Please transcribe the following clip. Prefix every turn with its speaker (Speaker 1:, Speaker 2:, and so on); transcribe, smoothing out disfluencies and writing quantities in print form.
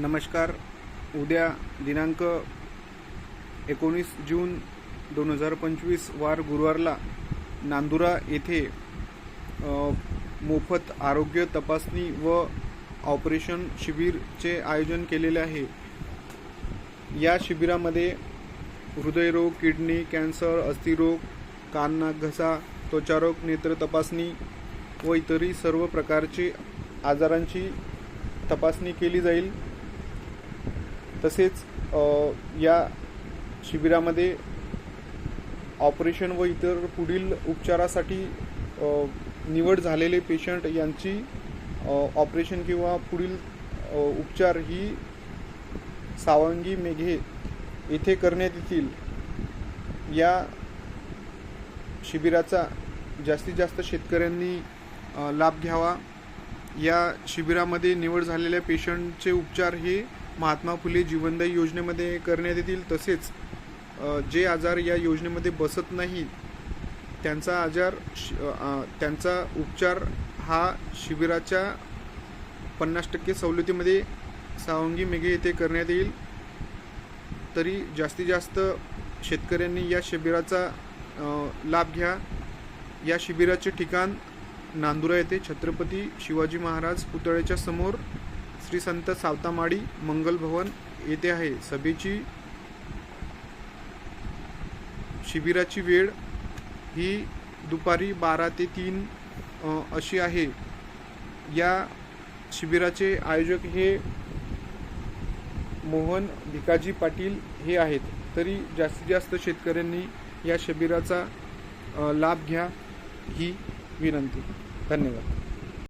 Speaker 1: नमस्कार. उद्या दिनांक 19 जून 2025 वार गुरुवारला नांदुरा येथे मोफत आरोग्य तपासणी व ऑपरेशन शिबिरचे आयोजन केलेले आहे. या शिबिरामध्ये हृदयरोग, किडनी, कॅन्सर, अस्थिरोग, कान, नाक, घसा, त्वचारोग, नेत्र तपासणी व इतरही सर्व प्रकारचे आजारांची तपासणी केली जाईल. तसेच या शिबिरामध्ये ऑपरेशन व इतर पुढील उपचारासाठी निवड झालेले पेशंट यांची ऑपरेशन किंवा पुढील उपचार ही सावंगी मेघे येथे करण्यात येतील. या शिबिराचा जास्तीत जास्त शेतकऱ्यांनी लाभ घ्यावा. या शिबिरामध्ये निवड झालेल्या पेशंटचे उपचार हे महात्मा फुले जीवनदायी योजनेमध्ये करण्यात येतील. तसेच जे आजार या योजनेमध्ये बसत नाही त्यांचा उपचार हा शिबिराच्या 50% सवलतीमध्ये सावंगी मेघे येथे करण्यात येईल. तरी जास्तीत जास्त शेतकऱ्यांनी या शिबिराचा लाभ घ्या. या शिबिराचे ठिकाण नांदुरा येथे छत्रपती शिवाजी महाराज पुतळ्याच्या समोर श्री संत सावतामाळी मंगल भवन येथे आहे. शिबिराची वेळ ही दुपारी 12 ते 3 अशी आहे. या शिबिराचे आयोजक हे मोहन भिकाजी पाटील हे आहेत. तरी जास्तीत जास्त शेतकऱ्यांनी या शिबिराचा लाभ घ्या ही विनंती. धन्यवाद.